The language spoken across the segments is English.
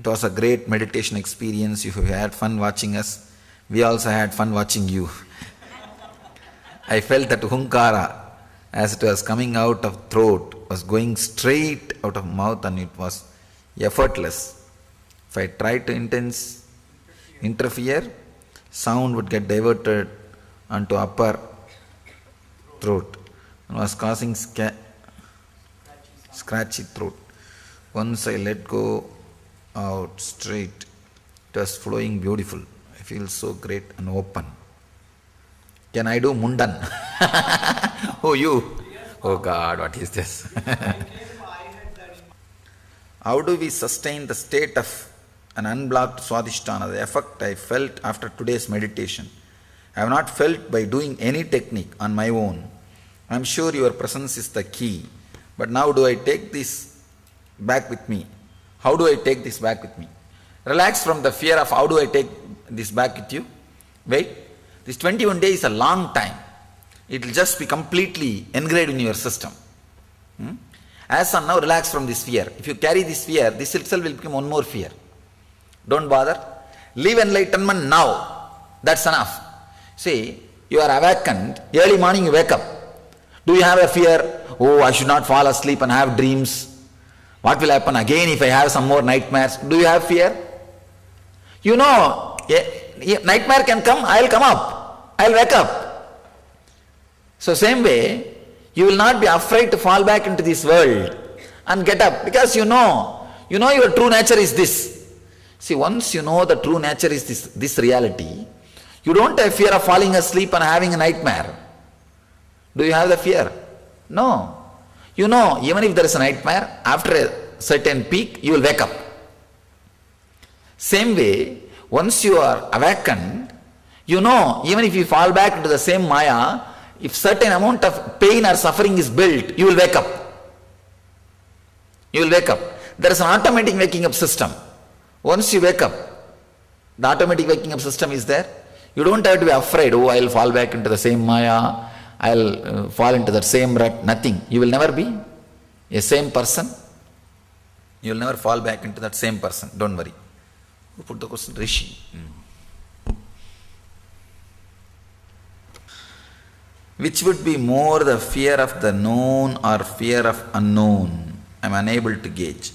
It was a great meditation experience. You had fun watching us. We also had fun watching you. I felt that hunkara, as it was coming out of throat, was going straight out of mouth, and it was effortless. If I tried to interfere, sound would get diverted onto upper throat and was causing scratchy throat. Once I let go out straight, it was flowing beautiful. I feel so great and open. Can I do Mundan? Oh, you? Oh God, what is this? How do we sustain the state of an unblocked Swadhisthana? The effect I felt after today's meditation, I have not felt by doing any technique on my own. I am sure your presence is the key. But now do I take this back with me? How do I take this back with me? Relax from the fear of how do I take this back with you. Wait, this 21 days is a long time. It will just be completely engraved in your system. As of now, relax from this fear. If you carry this fear, this itself will become one more fear. Don't bother. Live enlightenment now. That's enough. See, you are awakened. Early morning you wake up. Do you have a fear? Oh, I should not fall asleep and have dreams. What will happen again if I have some more nightmares? Do you have fear? You know, nightmare can come, I'll come up. I'll wake up. So same way, you will not be afraid to fall back into this world and get up, because you know your true nature is this. See, once you know the true nature is this reality, you don't have fear of falling asleep and having a nightmare. Do you have the fear? No. You know, even if there is a nightmare, after a certain peak, you will wake up. Same way, once you are awakened, you know, even if you fall back into the same maya, if certain amount of pain or suffering is built, you will wake up. You will wake up. There is an automatic waking up system. Once you wake up, the automatic waking up system is there. You don't have to be afraid, oh, I will fall back into the same maya, I will fall into the same rut. Nothing. You will never be a same person. You will never fall back into that same person. Don't worry. Who put the question? Rishi. Which would be more, the fear of the known or fear of unknown? I am unable to gauge.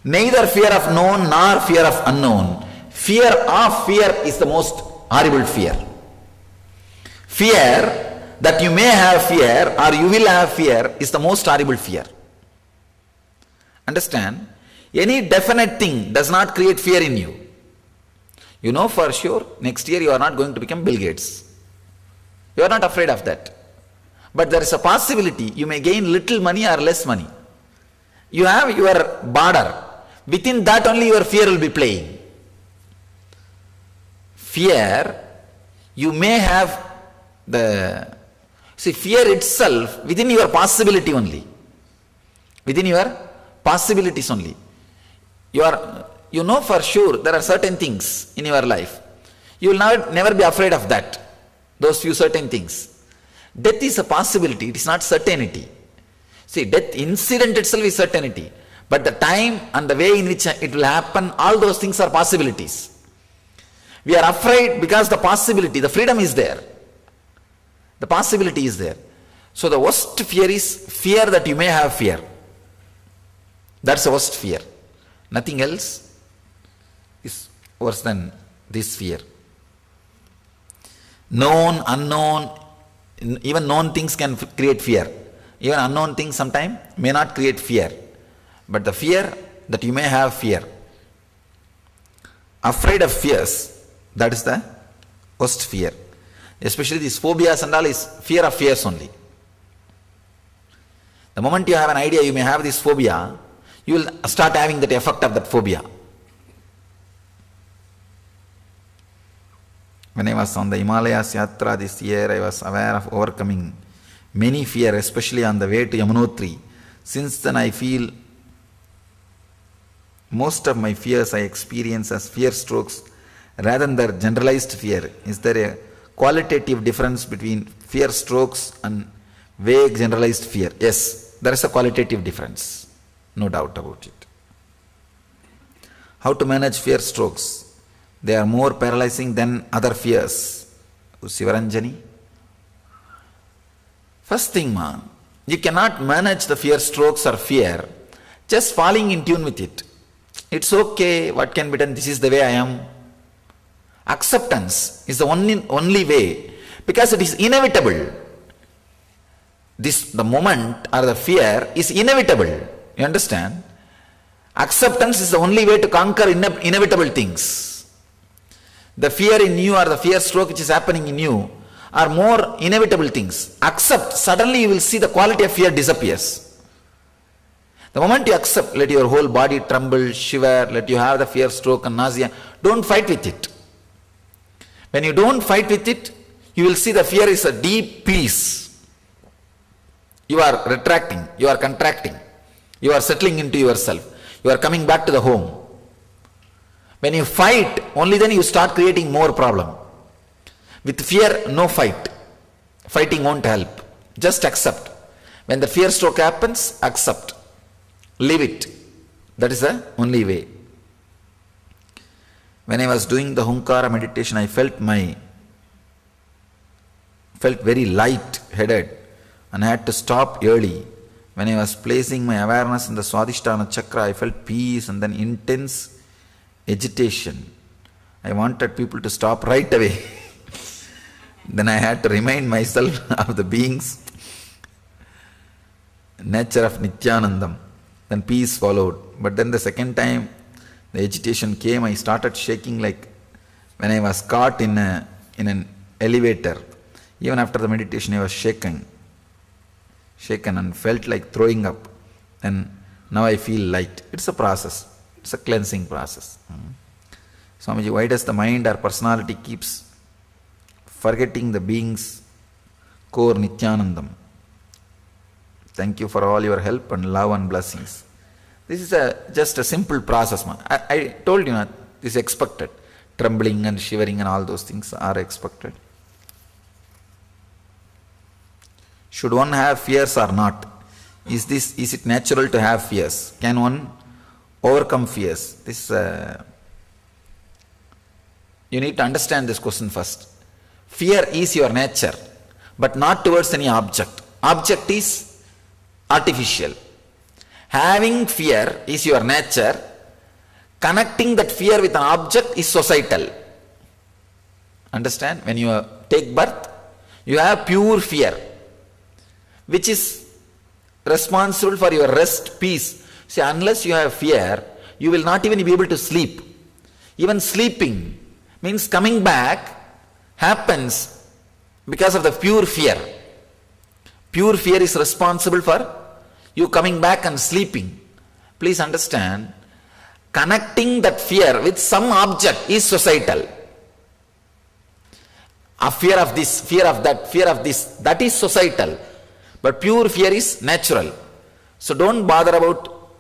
Neither fear of known nor fear of unknown. Fear of fear is the most horrible fear. Fear that you may have fear or you will have fear is the most horrible fear. Understand? Any definite thing does not create fear in you. You know for sure next year you are not going to become Bill Gates. You are not afraid of that. But there is a possibility you may gain little money or less money. You have your border. Within that only your fear will be playing. Fear, you may have fear itself within your possibility only. Within your possibilities only. You know for sure there are certain things in your life. You will never be afraid of that. Those few certain things. Death is a possibility, it is not certainty. See, death incident itself is certainty. But the time and the way in which it will happen, all those things are possibilities. We are afraid because the possibility, the freedom is there. The possibility is there. So the worst fear is fear that you may have fear. That's the worst fear. Nothing else is worse than this fear. Known, unknown, even known things can create fear. Even unknown things sometimes may not create fear. But the fear that you may have fear. Afraid of fears, that is the worst fear. Especially these phobias and all is fear of fears only. The moment you have an idea you may have this phobia, you will start having that effect of that phobia. When I was on the Himalayas Yatra this year, I was aware of overcoming many fear, especially on the way to Yamunotri. Since then I feel most of my fears I experience as fear strokes rather than their generalized fear. Is there a qualitative difference between fear strokes and vague generalized fear? Yes, there is a qualitative difference. No doubt about it. How to manage fear strokes? They are more paralyzing than other fears. Sivaranjani? First thing, you cannot manage the fear strokes or fear just falling in tune with it. It's okay, what can be done, this is the way I am. Acceptance is the only way, because it is inevitable. The moment or the fear is inevitable. You understand? Acceptance is the only way to conquer inevitable things. The fear in you or the fear stroke which is happening in you are more inevitable things. Accept, suddenly you will see the quality of fear disappears. The moment you accept, let your whole body tremble, shiver, let you have the fear stroke and nausea. Don't fight with it. When you don't fight with it, you will see the fear is a deep peace. You are retracting, you are contracting, you are settling into yourself, you are coming back to the home. When you fight, only then you start creating more problem. With fear, no fight. Fighting won't help. Just accept. When the fear stroke happens, accept. Leave it. That is the only way. When I was doing the Hunkara meditation, I felt very light-headed and I had to stop early. When I was placing my awareness in the Swadhisthana Chakra, I felt peace and then intense agitation. I wanted people to stop right away. Then I had to remind myself of the being's nature of Nithyanandam. Then peace followed. But then the second time the agitation came, I started shaking like when I was caught in an elevator. Even after the meditation I was shaken and felt like throwing up. And now I feel light. It's a process. It's a cleansing process. Swamiji, why does the mind or personality keeps forgetting the being's core Nithyanandam? Thank you for all your help and love and blessings. This is just a simple process. I told you, this is expected. Trembling and shivering and all those things are expected. Should one have fears or not? Is it natural to have fears? Can one overcome fears? You need to understand this question first. Fear is your nature, but not towards any object. Object is artificial. Having fear is your nature. Connecting that fear with an object is societal. Understand? When you take birth, you have pure fear, which is responsible for your rest, peace. See, unless you have fear, you will not even be able to sleep. Even sleeping means coming back happens because of the pure fear. Pure fear is responsible for you coming back and sleeping. Please understand, connecting that fear with some object is societal. A fear of this, fear of that, fear of this, that is societal. But pure fear is natural. So don't bother about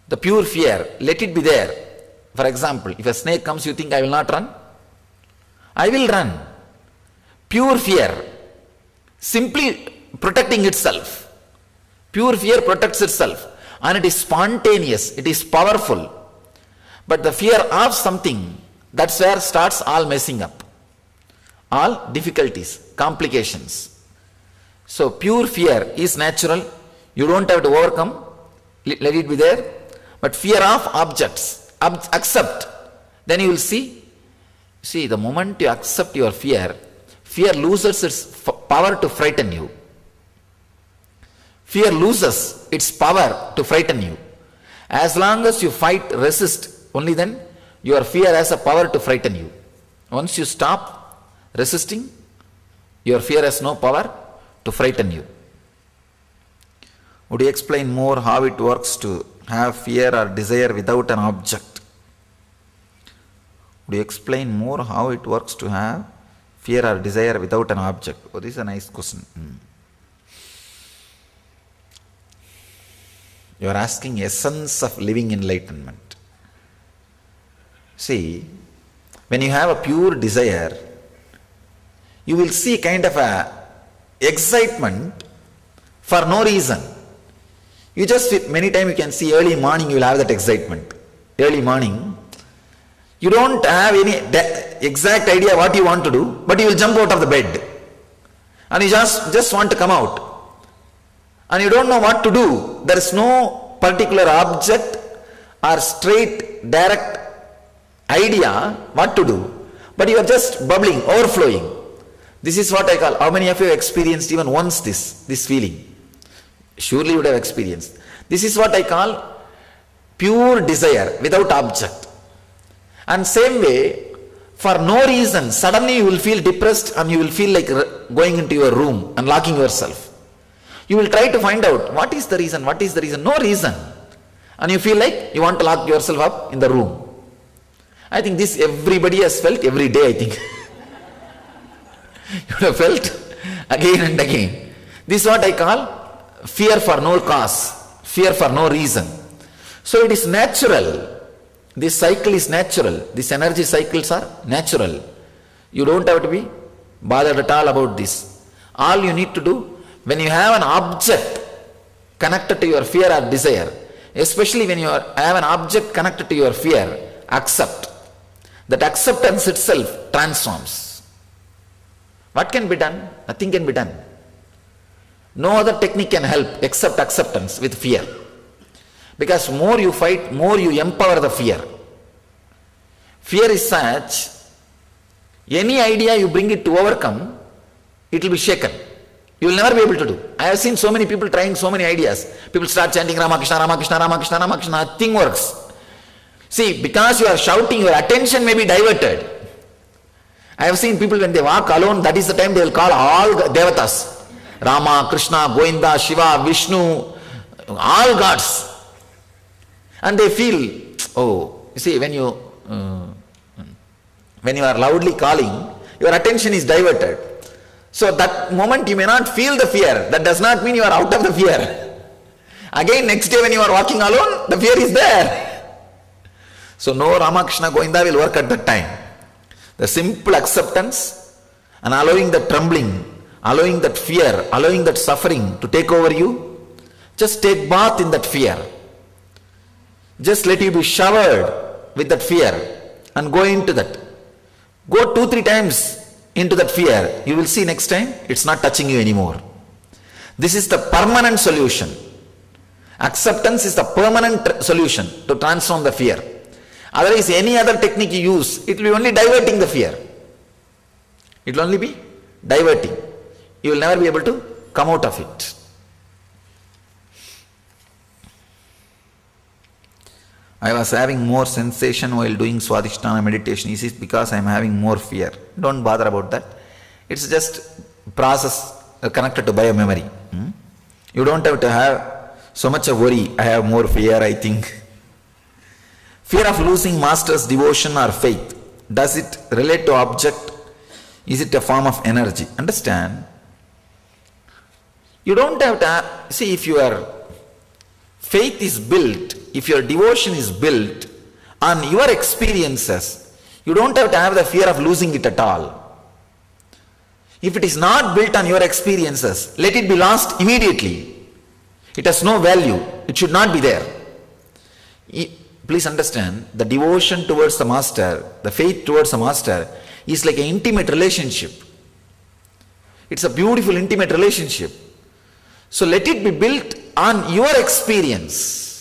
the pure fear. Let it be there. For example, if a snake comes, you think I will not run? I will run. Pure fear, simply protecting itself. Pure fear protects itself and it is spontaneous, it is powerful. But the fear of something, that's where starts all messing up. All difficulties, complications. So pure fear is natural, you don't have to overcome, let it be there. But fear of objects, accept, then you will see, the moment you accept your fear, fear loses its power to frighten you. Fear loses its power to frighten you. As long as you fight, resist, only then your fear has a power to frighten you. Once you stop resisting, your fear has no power to frighten you. Would you explain more how it works to have fear or desire without an object? Would you explain more how it works to have fear or desire without an object? Oh, this is a nice question. You are asking essence of living enlightenment. See, when you have a pure desire, you will see kind of a excitement for no reason. You just, many times you can see early morning you will have that excitement. Early morning, You don't have any exact idea what you want to do, but you will jump out of the bed. And you just want to come out. And you don't know what to do. There is no particular object or straight, direct idea what to do. But you are just bubbling, overflowing. This is what I call, how many of you have experienced even once this feeling? Surely you would have experienced. This is what I call pure desire without object. And same way, for no reason, suddenly you will feel depressed and you will feel like going into your room and locking yourself. You will try to find out what is the reason, no reason. And you feel like you want to lock yourself up in the room. I think this everybody has felt every day, I think. You would have felt again and again. This is what I call fear for no cause, fear for no reason. So it is natural. This cycle is natural. These energy cycles are natural. You don't have to be bothered at all about this. All you need to do, when you have an object connected to your fear or desire, especially when you have an object connected to your fear, accept. That acceptance itself transforms. What can be done? Nothing can be done. No other technique can help except acceptance with fear. Because more you fight, more you empower the fear. Fear is such, any idea you bring it to overcome, it will be shaken. You will never be able to do. I have seen so many people trying so many ideas. People start chanting Ramakrishna, Ramakrishna, Ramakrishna, Ramakrishna, nothing works. See, because you are shouting, your attention may be diverted. I have seen people when they walk alone, that is the time they will call all devatas. Rama, Krishna, Govinda, Shiva, Vishnu, all gods. And they feel, oh, you see, when you are loudly calling, your attention is diverted. So that moment you may not feel the fear. That does not mean you are out of the fear. Again, next day when you are walking alone, the fear is there. So no Ramakrishna Govinda will work at that time. The simple acceptance and allowing the trembling, allowing that fear, allowing that suffering to take over you, just take bath in that fear. Just let you be showered with that fear and go into that. Go 2-3 times into that fear. You will see next time it's not touching you anymore. This is the permanent solution. Acceptance is the permanent solution to transform the fear. Otherwise, any other technique you use, it will be only diverting the fear. It will only be diverting. You will never be able to come out of it. I was having more sensation while doing Swadhisthana meditation. Is it because I am having more fear? Don't bother about that. It's just process connected to biomemory. You don't have to have so much of worry. I have more fear, I think. Fear of losing master's devotion or faith. Does it relate to object? Is it a form of energy? Understand? You don't have to see, if your faith is built, if your devotion is built on your experiences, you don't have to have the fear of losing it at all. If it is not built on your experiences, let it be lost immediately. It has no value. It should not be there. Please understand, the devotion towards the master, the faith towards the master is like an intimate relationship. It's a beautiful intimate relationship. So let it be built on your experience.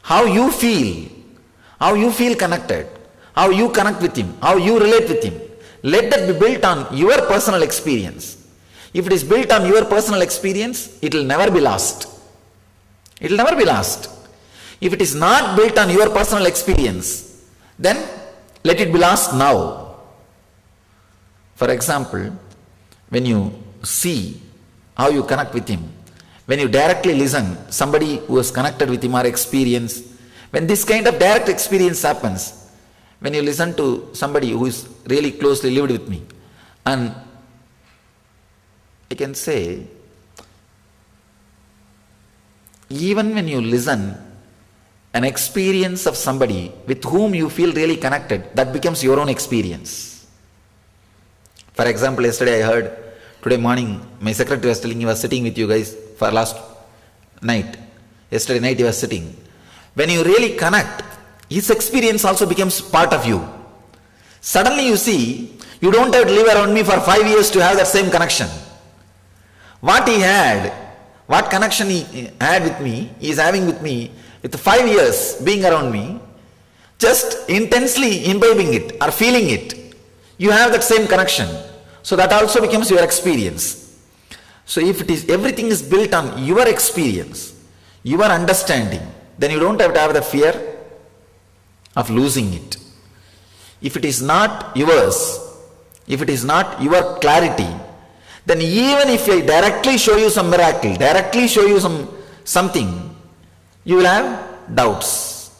How you feel connected, how you connect with him, how you relate with him. Let that be built on your personal experience. If it is built on your personal experience, it will never be lost. It will never be lost. If it is not built on your personal experience, then let it be lost now. For example, when you see how you connect with him, when you directly listen, somebody who is connected with him or experience, when this kind of direct experience happens, when you listen to somebody who is really closely lived with me, and I can say, even when you listen an experience of somebody with whom you feel really connected, that becomes your own experience. For example, yesterday I heard, today morning, my secretary was telling, he was sitting with you guys for last night. Yesterday night he was sitting. When you really connect, his experience also becomes part of you. Suddenly you see, you don't have to live around me for 5 years to have that same connection. What he had, what connection he had with me, he is having with me, with 5 years being around me, just intensely imbibing it or feeling it, you have that same connection. So that also becomes your experience. So if it is, everything is built on your experience, your understanding, then you don't have to have the fear of losing it. If it is not yours, if it is not your clarity, then even if I directly show you some miracle, directly show you something, you will have doubts.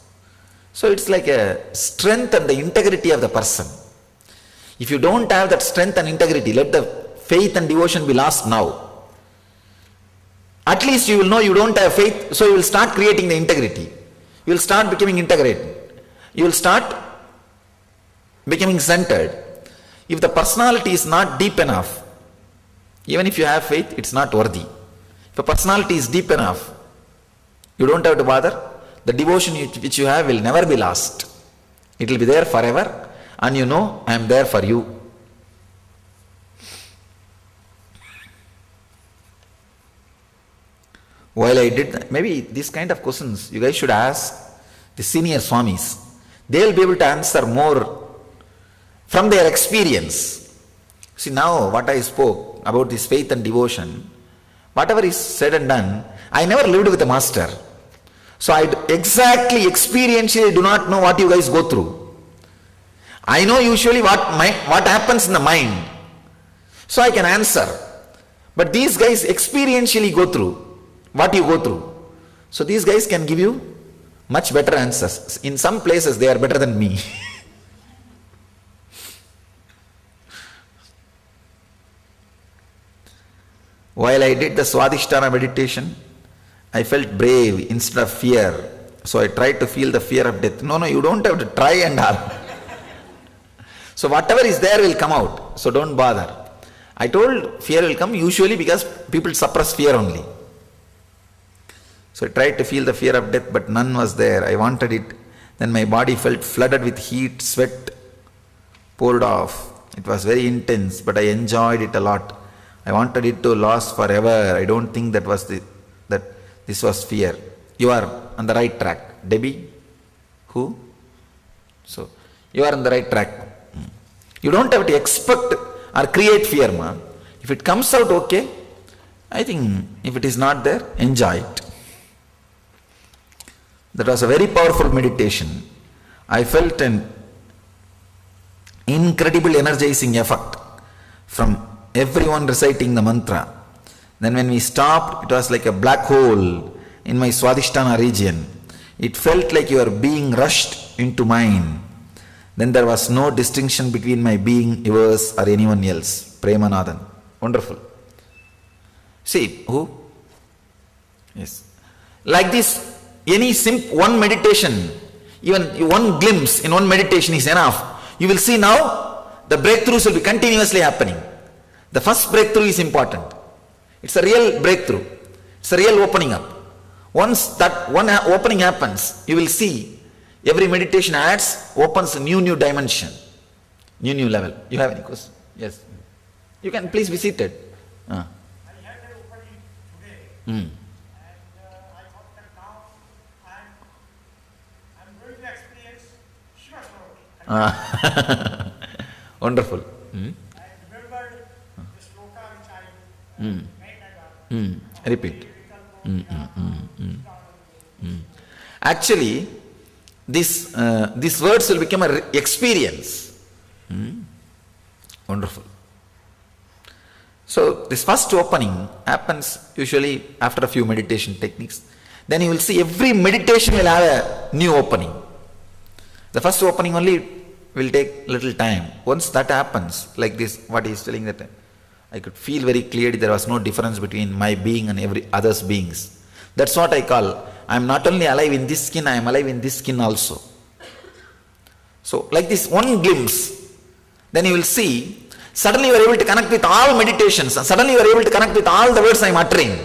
So it's like a strength and the integrity of the person. If you don't have that strength and integrity, let the faith and devotion be lost now. At least you will know you don't have faith, so you will start creating the integrity. You will start becoming integrated. You will start becoming centered. If the personality is not deep enough, even if you have faith, it's not worthy. If the personality is deep enough, you don't have to bother. The devotion which you have will never be lost. It will be there forever, and you know, I am there for you. While I did, maybe these kind of questions you guys should ask the senior Swamis. They will be able to answer more from their experience. See, now what I spoke about this faith and devotion, whatever is said and done, I never lived with a master. So I exactly, experientially do not know what you guys go through. I know usually what happens in the mind. So I can answer. But these guys experientially go through what you go through. So these guys can give you much better answers. In some places they are better than me. While I did the Swadhisthana meditation, I felt brave instead of fear. So I tried to feel the fear of death. No, you don't have to try and all. So whatever is there will come out. So don't bother. I told fear will come usually because people suppress fear only. So I tried to feel the fear of death, but none was there. I wanted it. Then my body felt flooded with heat, sweat poured off. It was very intense, but I enjoyed it a lot. I wanted it to last forever. I don't think that this was fear. You are on the right track. Debbie? Who? So, you are on the right track. You don't have to expect or create fear, ma. If it comes out, okay. I think if it is not there, enjoy it. That was a very powerful meditation. I felt an incredible energizing effect from everyone reciting the mantra. Then when we stopped, it was like a black hole in my Swadhisthana region. It felt like you are being rushed into mine. Then there was no distinction between my being, yours, or anyone else. Premanathan. Wonderful. See, who? Yes. Like this, any one meditation, even one glimpse in one meditation is enough. You will see now the breakthroughs will be continuously happening. The first breakthrough is important. It's a real breakthrough. It's a real opening up. Once that one opening happens, you will see every meditation opens a new dimension, new level. You have any question? Yes. You can please be seated. I had an opening today, and I thought that now I'm going to experience Shiva Swaraj. Wonderful. I remembered the sloka which I made. Repeat. Actually, these words will become an experience. Wonderful. So this first opening happens usually after a few meditation techniques. Then you will see every meditation will have a new opening. The first opening only will take little time. Once that happens, like this, what he is telling, that I could feel very clearly there was no difference between my being and every other's beings. That's what I call, I am not only alive in this skin, I am alive in this skin also. So like this one glimpse, then you will see, suddenly you are able to connect with all meditations, and suddenly you are able to connect with all the words I am uttering.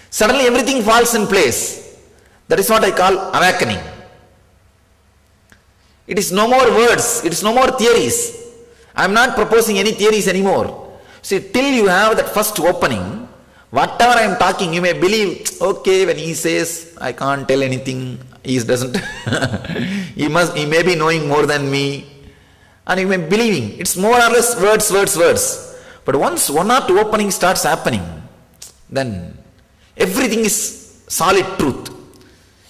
Suddenly everything falls in place. That is what I call awakening. It is no more words, it is no more theories. I am not proposing any theories anymore. See, till you have that first opening, whatever I am talking, you may believe, okay, when he says, I can't tell anything, he doesn't, he may be knowing more than me, and you may be believing. It's more or less words. But once one or two openings starts happening, then everything is solid truth.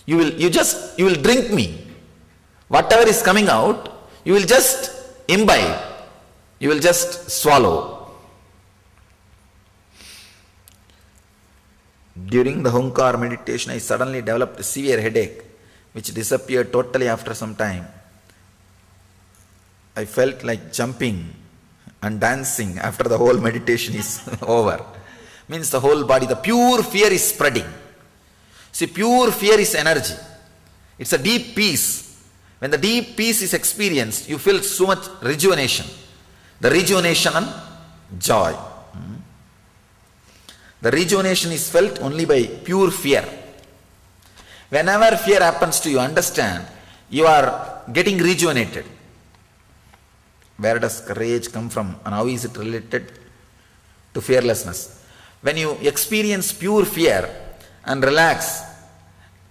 You will drink me. Whatever is coming out, you will just imbibe. You will just swallow. During the Hunkar meditation, I suddenly developed a severe headache, which disappeared totally after some time. I felt like jumping and dancing after the whole meditation is over. Means the whole body, the pure fear is spreading. See, pure fear is energy. It's a deep peace. When the deep peace is experienced, you feel so much rejuvenation. The rejuvenation and joy. The rejuvenation is felt only by pure fear. Whenever fear happens to you, understand, you are getting rejuvenated. Where does courage come from and how is it related to fearlessness? When you experience pure fear and relax,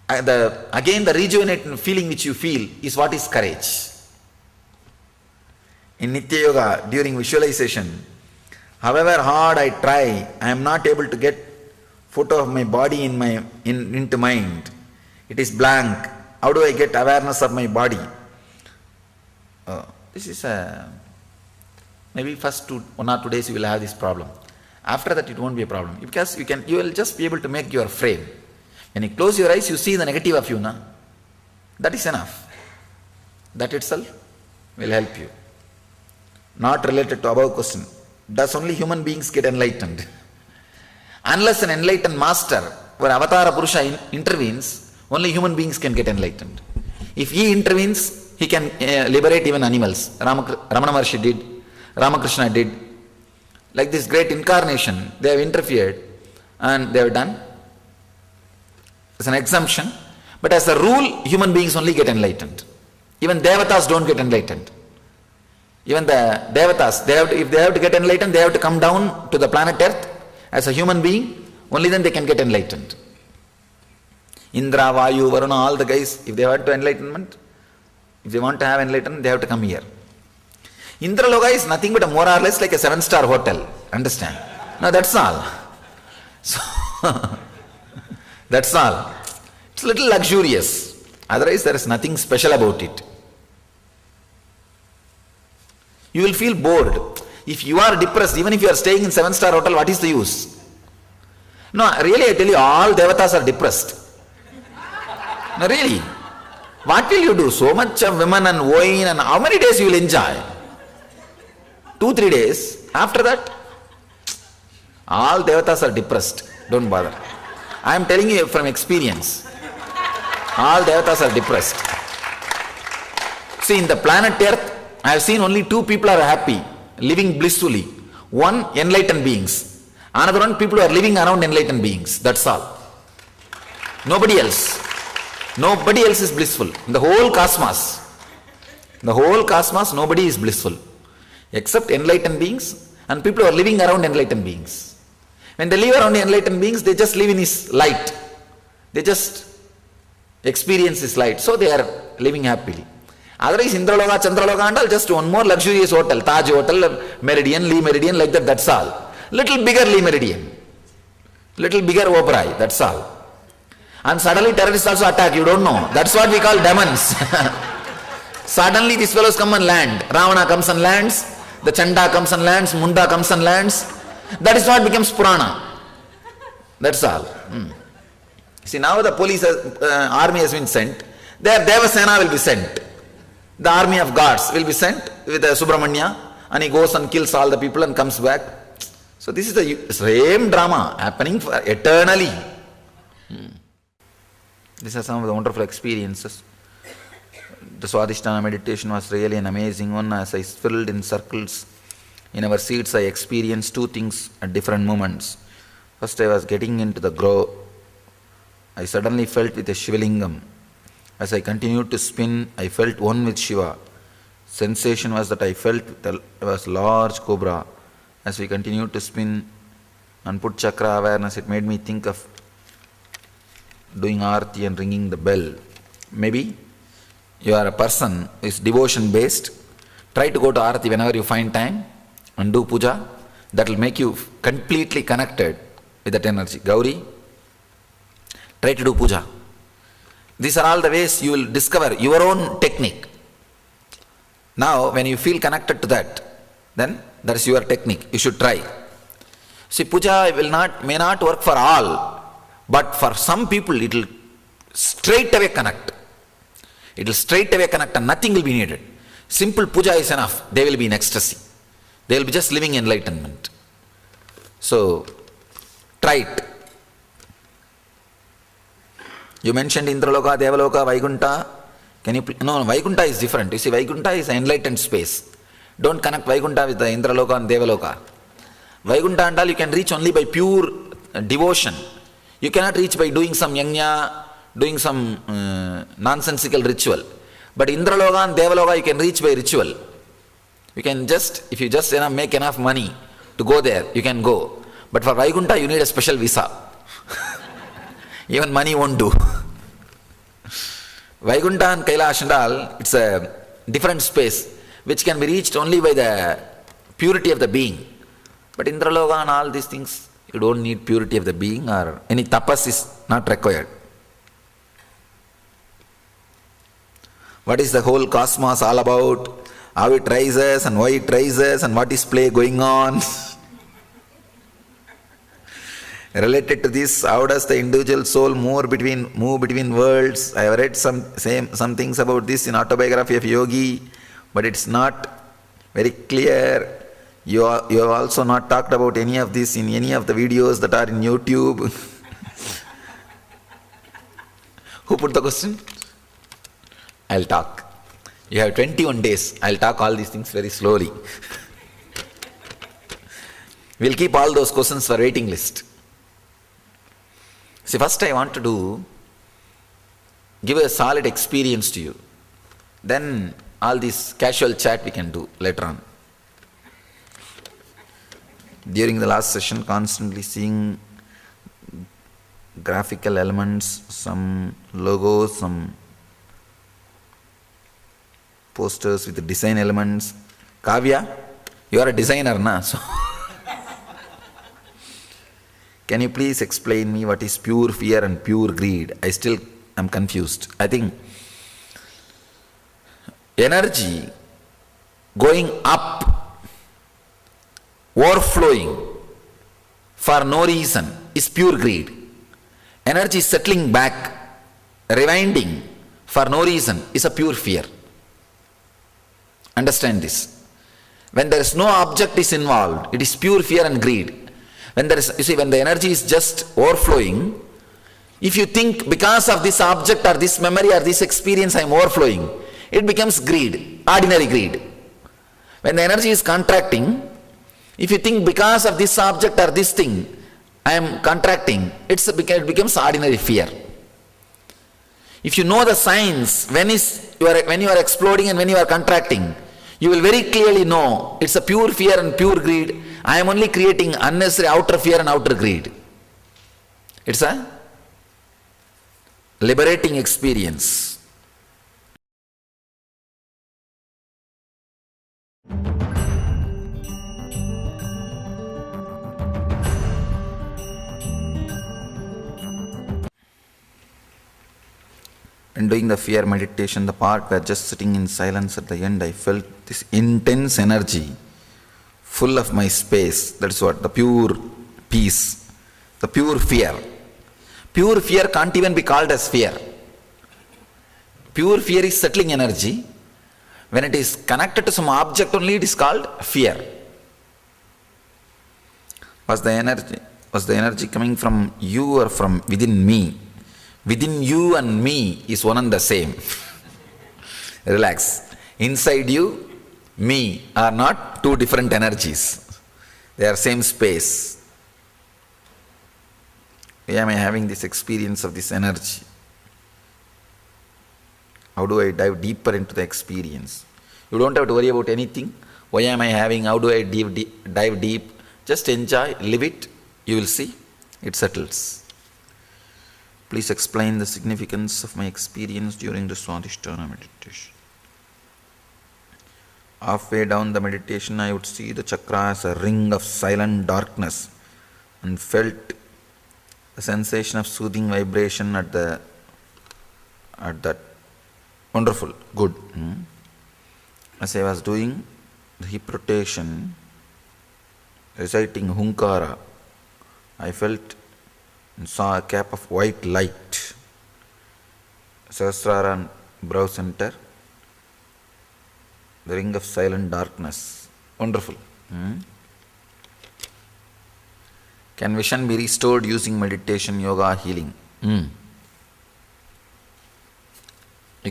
again the rejuvenating feeling which you feel is what is courage. In Nitya Yoga, during visualization, however hard I try, I am not able to get photo of my body into mind. It is blank. How do I get awareness of my body? This is maybe first 1 or 2 days you will have this problem. After that it won't be a problem, because you will just be able to make your frame. When you close your eyes, you see the negative of you, na? That is enough. That itself will help you. Not related to above question. Does only human beings get enlightened? Unless an enlightened master or Avatara Purusha intervenes, only human beings can get enlightened. If he intervenes, he can liberate even animals. Ramana Maharshi did, Ramakrishna did. Like this great incarnation, they have interfered and they have done. It's an exemption, but as a rule, human beings only get enlightened. Even Devatas don't get enlightened. Even the Devatas, if they have to get enlightened, they have to come down to the planet Earth as a human being, only then they can get enlightened. Indra, Vayu, Varuna, all the guys, if they want to enlightenment, if they want to have enlightenment, they have to come here. Indraloka is nothing but a more or less like a 7-star hotel. Understand? No, that's all. So, that's all. It's a little luxurious. Otherwise, there is nothing special about it. You will feel bored. If you are depressed, even if you are staying in 7-star hotel, what is the use? No, really, I tell you, all devatas are depressed. No, really. What will you do? So much of women and wine, and how many days you will enjoy? 2-3 days. After that, all devatas are depressed. Don't bother. I am telling you from experience. All devatas are depressed. See, in the planet Earth, I have seen only 2 people are happy, living blissfully. One, enlightened beings. Another one, people who are living around enlightened beings. That's all. Nobody else. Nobody else is blissful. In the whole cosmos. Nobody is blissful. Except enlightened beings and people who are living around enlightened beings. When they live around the enlightened beings, they just live in his light. They just experience his light. So they are living happily. Otherwise, Indraloka, Chandraloka and all, just one more luxurious hotel. Taj Hotel, Meridian, Lee Meridian, like that, that's all. Little bigger Lee Meridian. Little bigger Oberoi, that's all. And suddenly terrorists also attack, you don't know. That's what we call demons. Suddenly these fellows come and land. Ravana comes and lands. The Chanda comes and lands. Munda comes and lands. That is what becomes Purana. That's all. See, now the police army has been sent. Their Devasena will be sent. The army of gods will be sent with the Subramanya, and he goes and kills all the people and comes back. So this is the same drama happening for eternally. These are some of the wonderful experiences. The Swadhisthana meditation was really an amazing one. As I filled in circles in our seats, I experienced 2 things at different moments. First, I was getting into the grove. I suddenly felt with a Shivalingam. As I continued to spin, I felt one with Shiva. Sensation was that I felt there was large cobra. As we continued to spin and put chakra awareness, it made me think of doing arati and ringing the bell. Maybe you are a person who is devotion based. Try to go to arati whenever you find time and do puja. That will make you completely connected with that energy. Gauri, try to do puja. These are all the ways you will discover your own technique. Now, when you feel connected to that, then that is your technique. You should try. See, puja may not work for all, but for some people it will straight away connect. It will straight away connect and nothing will be needed. Simple puja is enough. They will be in ecstasy. They will be just living enlightenment. So, try it. You mentioned Indraloka, Devaloka, Vaikuntha. Can you no, Vaikuntha is different. You see, Vaikuntha is an enlightened space. Don't connect Vaikuntha with the Indraloka and Devaloka. Vaikuntha and all you can reach only by pure devotion. You cannot reach by doing some yajna, doing some nonsensical ritual. But Indraloka and Devaloka you can reach by ritual. You can just, if you just make enough money to go there, you can go. But for Vaikuntha you need a special visa. Even money won't do. Vaikuntha and Kailash and all, it's a different space which can be reached only by the purity of the being. But Indraloka and all these things, you don't need purity of the being or any tapas is not required. What is the whole cosmos all about? How it rises and why it rises and what is play going on? Related to this, how does the individual soul move between worlds? I have read some things about this in Autobiography of Yogi, but it's not very clear. You have also not talked about any of this in any of the videos that are in YouTube. Who put the question? I'll talk. You have 21 days. I'll talk all these things very slowly. We'll keep all those questions for waiting list. See, first I want to give a solid experience to you. Then all this casual chat we can do later on. During the last session, constantly seeing graphical elements, some logos, some posters with the design elements. Kavya, you are a designer, na? So can you please explain me what is pure fear and pure greed? I still am confused. I think energy going up, overflowing for no reason is pure greed. Energy settling back, rewinding for no reason is a pure fear. Understand this. When there is no object is involved, it is pure fear and greed. When there is, you see, when the energy is just overflowing, if you think because of this object or this memory or this experience I am overflowing, it becomes greed, ordinary greed. When the energy is contracting, if you think because of this object or this thing I am contracting, it becomes ordinary fear. If you know the signs, when you are exploding and when you are contracting, you will very clearly know it's a pure fear and pure greed. I am only creating unnecessary outer fear and outer greed. It's a liberating experience. And doing the fear meditation, the part where just sitting in silence at the end, I felt this intense energy full of my space. That's what, the pure peace, the pure fear. Pure fear can't even be called as fear. Pure fear is settling energy. When it is connected to some object only, it is called fear. Was the energy coming from you or from within me? Within you and me is one and the same. Relax. Inside you, me are not two different energies. They are same space. Why am I having this experience of this energy? How do I dive deeper into the experience? You don't have to worry about anything. Why am I having? How do I dive deep? Just enjoy, live it. You will see, it settles. Please explain the significance of my experience during the Swadhisthana meditation. Halfway down the meditation, I would see the chakra as a ring of silent darkness and felt the sensation of soothing vibration at that. Wonderful, good. As I was doing the hip rotation, reciting Hunkara, I felt and saw a cap of white light. Sahasrara and brow center, the ring of silent darkness. Wonderful. Can vision be restored using meditation, yoga, healing? You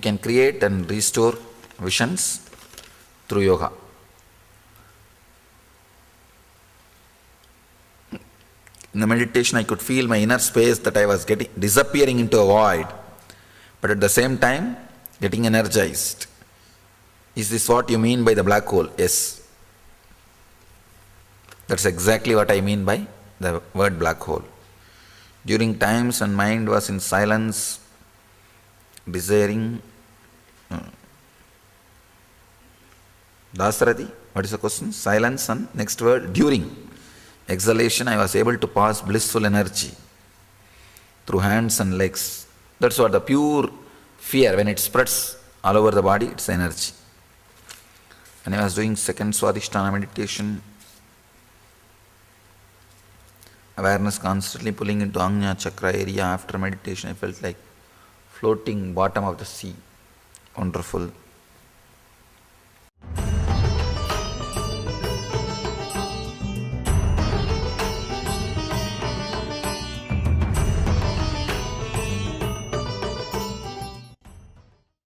can create and restore visions through yoga. In the meditation, I could feel my inner space that I was getting disappearing into a void, but at the same time getting energized. Is this what you mean by the black hole? Yes. That's exactly what I mean by the word black hole. During times when mind was in silence, desiring. Dasarathi, what is the question? Silence and next word, during exhalation, I was able to pass blissful energy through hands and legs. That's what the pure fear, when it spreads all over the body, it's energy. When I was doing second Swadhisthana meditation, awareness constantly pulling into Ajna Chakra area. After meditation, I felt like floating bottom of the sea. Wonderful.